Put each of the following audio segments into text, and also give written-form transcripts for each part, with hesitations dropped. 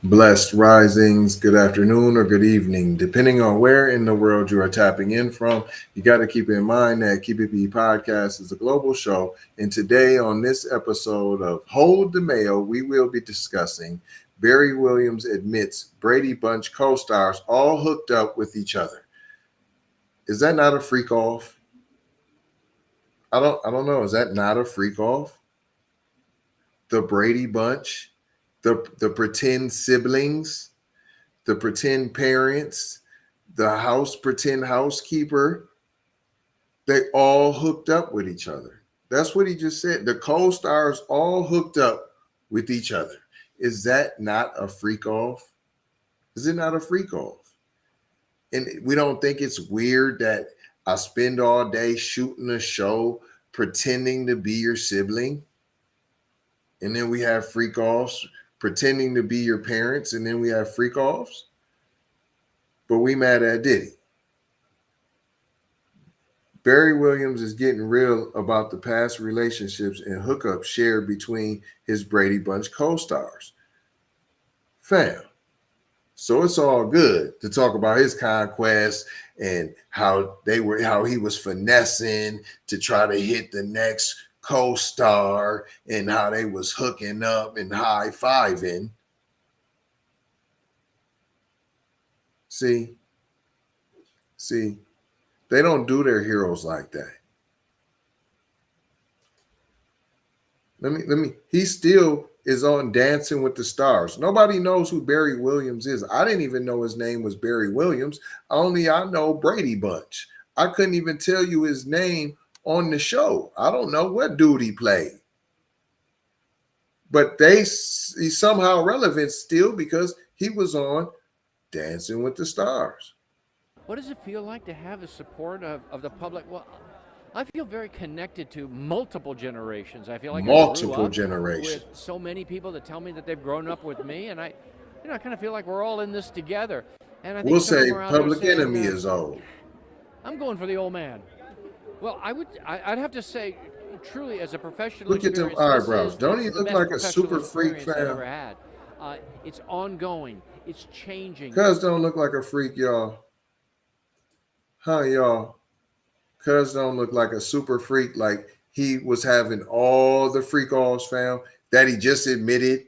Blessed risings, good afternoon or good evening, depending on where in the world you are tapping in from. You got to keep in mind that Keep It Be Podcast is a global show. And today, on this episode of Hold the Mail, we will be discussing Barry Williams admits Brady Bunch co stars all hooked up with each other. Is that not a freak off? I don't know. Is that not a freak off? The Brady Bunch, the pretend siblings, the pretend parents, the pretend housekeeper, they all hooked up with each other. That's what he just said. The co-stars all hooked up with each other. Is that not a freak off? Is it not a freak off? And we don't think it's weird that I spend all day shooting a show pretending to be your sibling. And then we have freak offs pretending to be your parents. And then we have freak offs. But we mad at Diddy. Barry Williams is getting real about the past relationships and hookups shared between his Brady Bunch co-stars. Fam. So it's all good to talk about his conquest and how he was finessing to try to hit the next co-star and how they was hooking up and high-fiving. See, they don't do their heroes like that. He still is on Dancing with the Stars. Nobody knows who Barry Williams is. I didn't even know his name was Barry Williams. I know Brady Bunch. I couldn't even tell you his name on the show. I don't know what dude he played. But he's somehow relevant still because he was on Dancing with the Stars. What does it feel like to have the support of the public? Well, I feel very connected to multiple generations. I feel like I grew up with so many people that tell me that they've grown up with me, and I kind of feel like we're all in this together. And I think we'll say Public Enemy is old. I'm going for the old man. Well, I'd have to say, truly, as a professional, look at them eyebrows. Don't he look like a super freak fan? I've ever had. It's ongoing. It's changing. Cuz don't look like a freak, y'all. Huh, y'all? Cuz don't look like a super freak, like he was having all the freak offs found that he just admitted.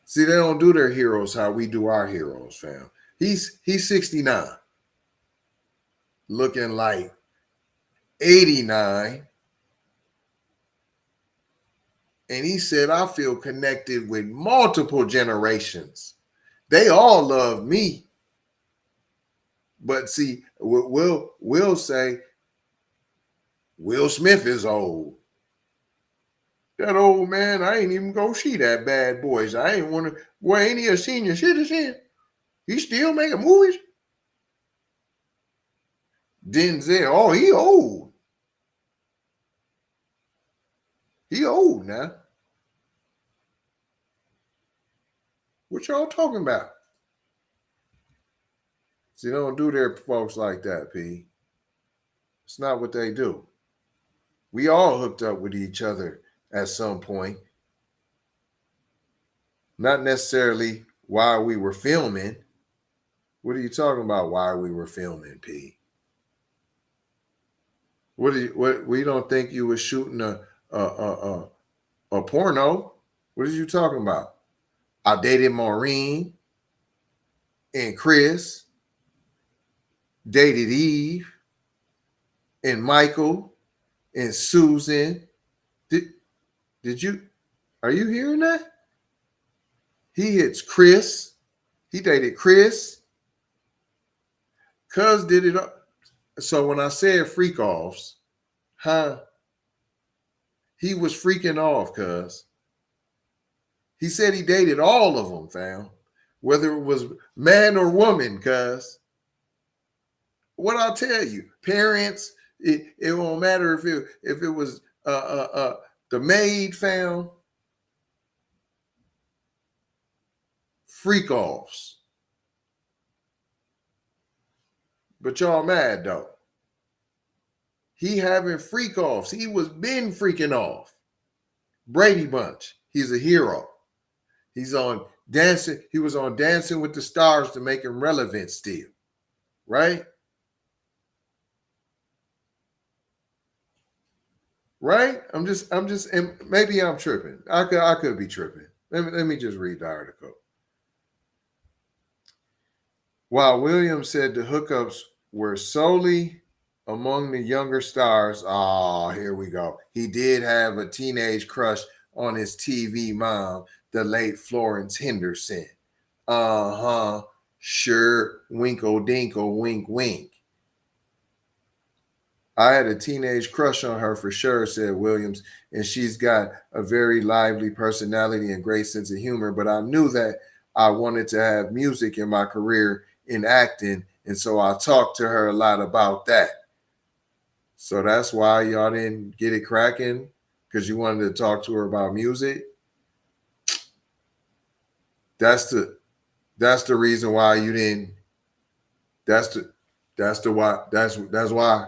See, they don't do their heroes how we do our heroes, fam. He's 69, looking like 89. And he said, I feel connected with multiple generations. They all love me. But see, we'll say Will Smith is old. That old man, I ain't even go see that Bad Boys. I ain't want to. Well, ain't he a senior citizen? He still making movies? Denzel, oh, he old. He old now. What y'all talking about? See, they don't do their folks like that, P. It's not what they do. We all hooked up with each other at some point. Not necessarily while we were filming. What are you talking about while we were filming, P? What we don't think you were shooting a porno. What are you talking about? I dated Maureen and Chris, dated Eve and Michael and Susan. Did you, are you hearing that? He hits Chris. He dated Chris. Cuz did it. So when I said freak offs, he was freaking off, cuz. He said he dated all of them, fam. Whether it was man or woman, cuz. What I'll tell you, parents, it won't matter if it was the maid, fam. Freak offs. But y'all mad though. He having freak offs. He was been freaking off. Brady Bunch. He's a hero. He's on Dancing. He was on Dancing with the Stars to make him relevant still. Right? Right? I'm just, and maybe I'm tripping. I could be tripping. Let me just read the article. While Williams said the hookups were solely among the younger stars, here we go. He did have a teenage crush on his TV mom, the late Florence Henderson. Sure, winkle dinkle, wink wink. I had a teenage crush on her for sure, said Williams, and she's got a very lively personality and great sense of humor, but I knew that I wanted to have music in my career in acting, and so I talked to her a lot about that. So that's why y'all didn't get it cracking, because you wanted to talk to her about music. That's the reason why you didn't. That's why.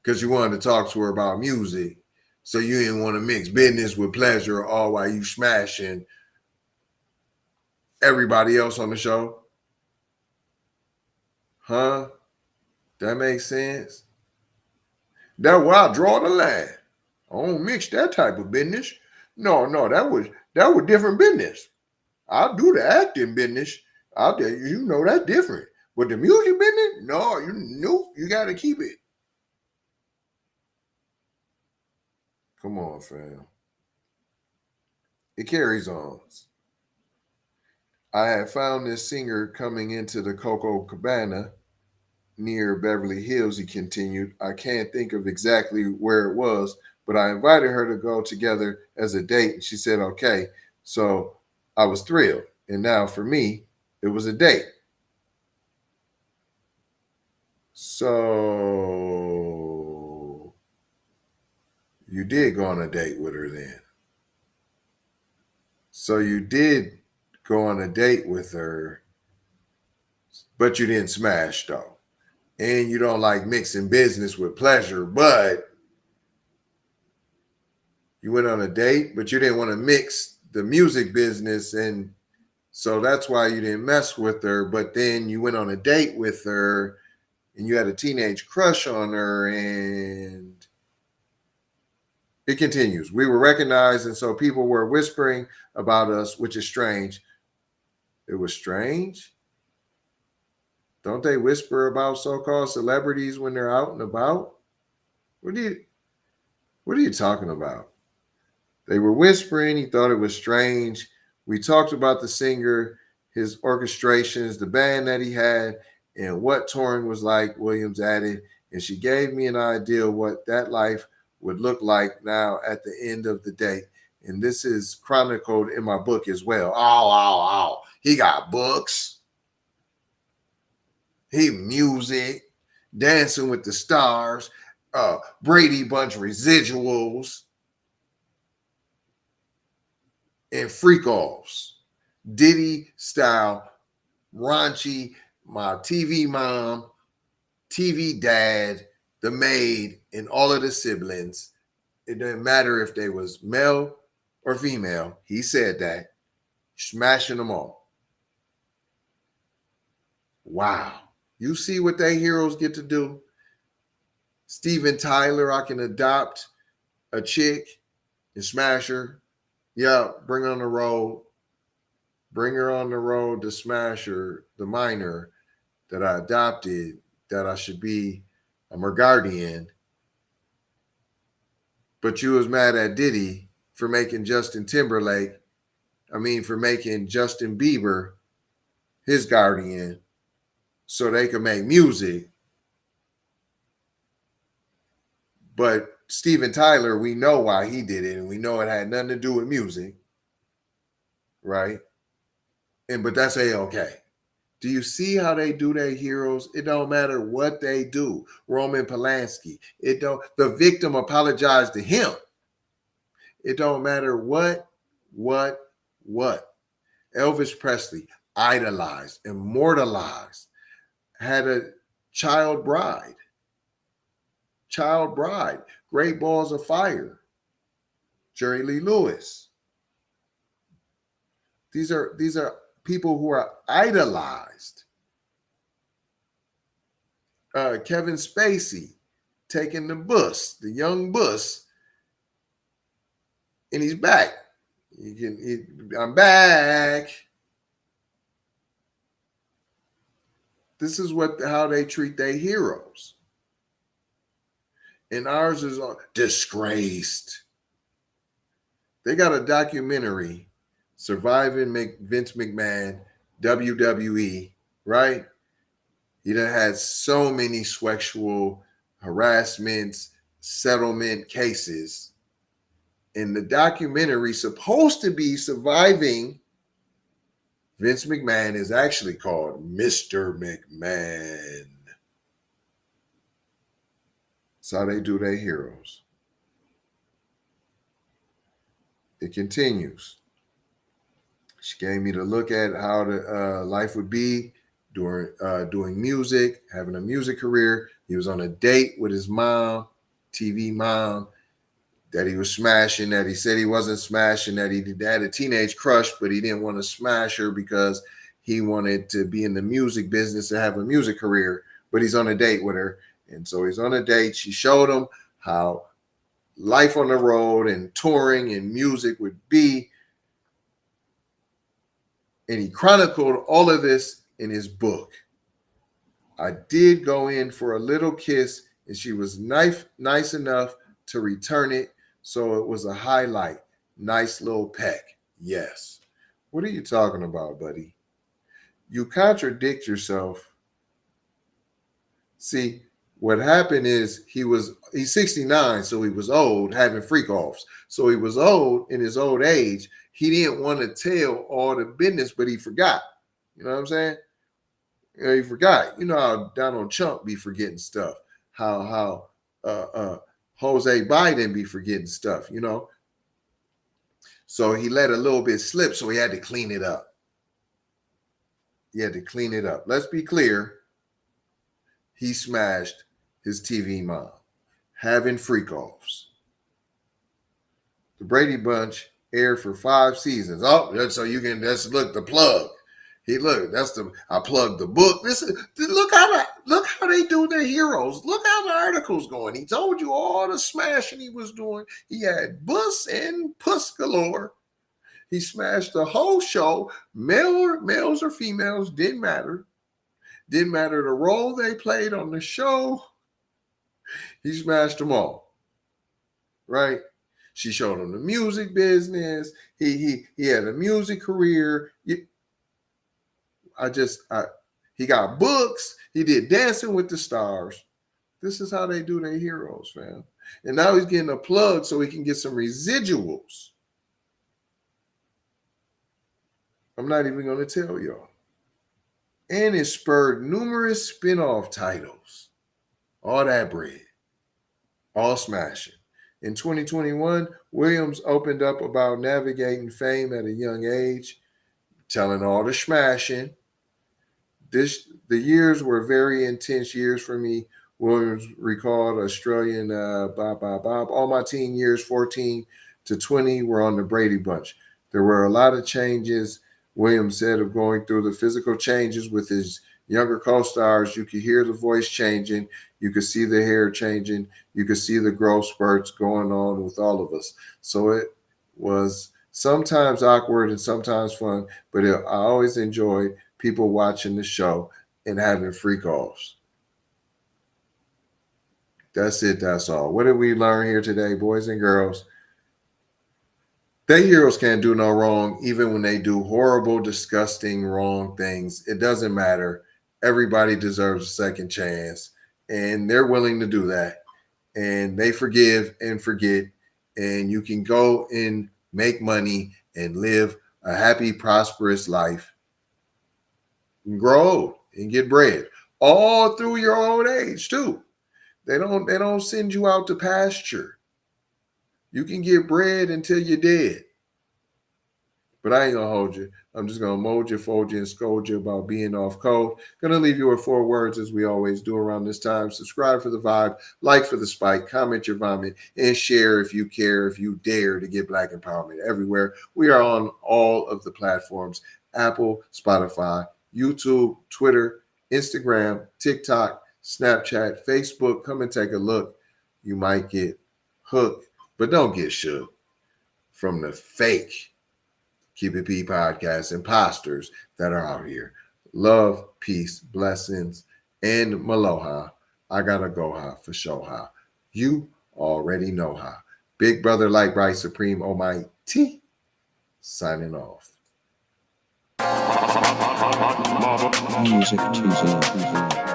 Because you wanted to talk to her about music. So you didn't want to mix business with pleasure all while you smashing everybody else on the show. Huh? That makes sense? That's why I draw the line. I don't mix that type of business. No, that was different business. I'll do the acting business. I'll tell you, that's different. But the music business, no, you got to keep it. Come on, fam. It carries on. I had found this singer coming into the Coco Cabana near Beverly Hills, he continued. I can't think of exactly where it was, but I invited her to go together as a date, and she said, okay. So I was thrilled. And now for me, it was a date. So you did go on a date with her then. So you did go on a date with her, but you didn't smash though. And you don't like mixing business with pleasure, but you went on a date, but you didn't want to mix the music business. And so that's why you didn't mess with her. But then you went on a date with her and you had a teenage crush on her, and it continues. We were recognized, and so people were whispering about us, which is strange. It was strange? Don't they whisper about so-called celebrities when they're out and about? What are you talking about? They were whispering. He thought it was strange. We talked about the singer, his orchestrations, the band that he had, and what touring was like, Williams added. And she gave me an idea of what that life would look like now at the end of the day. And this is chronicled in my book as well. He got books. He music, Dancing with the Stars, Brady Bunch residuals, and freak offs. Diddy style, raunchy, my TV mom, TV dad, the maid, and all of the siblings. It didn't matter if they was male or female. He said that. Smashing them all. Wow. You see what they heroes get to do? Steven Tyler, I can adopt a chick and smash her. Yeah, bring her on the road. Bring her on the road to smash her, the minor that I adopted, that I should be her guardian. But you was mad at Diddy for making Justin Bieber his guardian so they could make music. But Steven Tyler, we know why he did it, and we know it had nothing to do with music, right? But that's A-okay. Do you see how they do their heroes? It don't matter what they do. Roman Polanski. The victim apologized to him. It don't matter what. Elvis Presley, idolized, immortalized, had Child Bride, Great Balls of Fire, Jerry Lee Lewis. These are people who are idolized. Kevin Spacey taking the young bus, and he's back. I'm back. This is how they treat their heroes. And ours is disgraced. They got a documentary, Surviving Vince McMahon, WWE, right? He done had so many sexual harassments, settlement cases. And the documentary supposed to be Surviving Vince McMahon is actually called Mr. McMahon. That's how they do their heroes. It continues. She gave me to look at how the life would be doing music, having a music career. He was on a date with his mom, TV mom, that he was smashing, that he said he wasn't smashing, that he had a teenage crush, but he didn't want to smash her because he wanted to be in the music business and have a music career, but he's on a date with her. And so he's on a date. She showed him how life on the road and touring and music would be. And he chronicled all of this in his book. I did go in for a little kiss, and she was nice enough to return it. So it was a highlight. Nice little peck. Yes. What are you talking about, buddy? You contradict yourself. See, what happened is he's 69, so he was old, having freak offs. So he was old in his old age. He didn't want to tell all the business, but he forgot. You know what I'm saying? He forgot. You know how Donald Trump be forgetting stuff. How Jose Biden be forgetting stuff, you know? So he let a little bit slip, so he had to clean it up. Let's be clear. He smashed his TV mom, having freak offs. The Brady Bunch aired for 5 seasons. Oh, so you can look the plug. I plugged the book. Look how they do their heroes. Look how the article's going. He told you all the smashing he was doing. He had bus and puss galore. He smashed the whole show. Males or females, didn't matter. Didn't matter the role they played on the show. He smashed them all. Right? She showed him the music business. He had a music career. He got books. He did Dancing with the Stars. This is how they do their heroes, fam. And now he's getting a plug so he can get some residuals. I'm not even going to tell y'all. And it spurred numerous spin-off titles. All that bread. All smashing. In 2021, Williams opened up about navigating fame at a young age, telling all the smashing. The years were very intense years for me. Williams recalled Australian all my teen years, 14 to 20, were on the Brady Bunch. There were a lot of changes, Williams said, of going through the physical changes with his younger co-stars. You could hear the voice changing. You could see the hair changing. You could see the growth spurts going on with all of us. So it was sometimes awkward and sometimes fun, but I always enjoyed people watching the show and having freak offs. That's it. That's all. What did we learn here today, boys and girls? Their heroes can't do no wrong, even when they do horrible, disgusting, wrong things. It doesn't matter. Everybody deserves a second chance, and they're willing to do that. And they forgive and forget, and you can go and make money and live a happy, prosperous life and grow old and get bread all through your old age too. They don't send you out to pasture. You can get bread until you're dead. But I ain't gonna hold you. I'm just gonna mold you, fold you, and scold you about being off code. Gonna leave you with 4 words as we always do around this time. Subscribe for the vibe, like for the spike, comment your vomit, and share if you care, if you dare to get Black empowerment everywhere. We are on all of the platforms: Apple, Spotify, YouTube, Twitter, Instagram, TikTok, Snapchat, Facebook. Come and take a look. You might get hooked, but don't get shook from the fake Keep It P podcast imposters that are out here. Love, peace, blessings, and maloha. I gotta go ha for sure ha. You already know ha. Big brother like bright supreme almighty. Signing off. Music Tuesday.